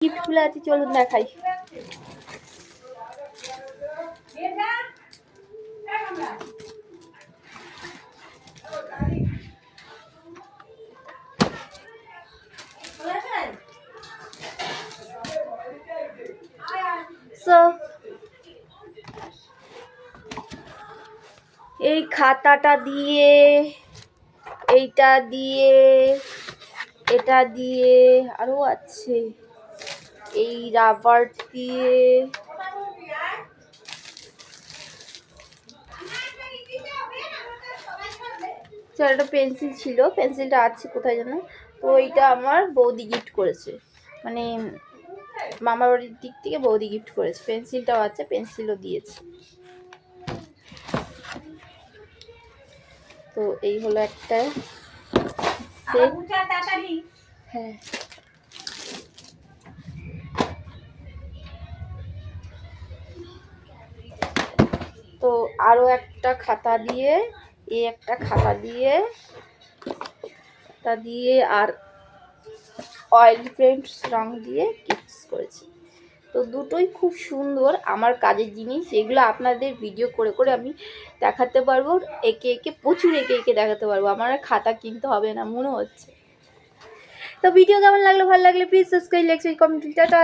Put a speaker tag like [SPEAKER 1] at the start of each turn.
[SPEAKER 1] গিফটগুলো আছে, চলুন দেখাই। এই খাতাটা দিয়ে, এইটা দিয়ে, এটা দিয়ে, আরো আছে এই রাবার দিয়ে, একটা পেন্সিল ছিল, পেন্সিলটা আছে কোথায় যেন। তো এইটা আমার বৌদি গিফট করেছে, মানে মামার বাড়ির দিক থেকে বৌদি গিফট করেছে। পেন্সিলটাও আছে, পেন্সিলও দিয়েছে। তো এই হলো একটা সেট। হ্যাঁ, তো আরো একটা খাতা দিয়ে, এই একটা খাতা দিয়ে, তা দিয়ে আর অয়েল পেন্টস রং দিয়ে গিফট করেছি। তো দুটোই খুব সুন্দর আমার কাজের জিনিস, এগুলো আপনাদের ভিডিও করে করে আমি দেখাতে পারবো, একে একে প্রচুর একে একে দেখাতে পারবো। আমার খাতা কিনতে হবে না মনে হচ্ছে। তো ভিডিও কেমন লাগলো, ভালো লাগলে please subscribe, like, comment, tata.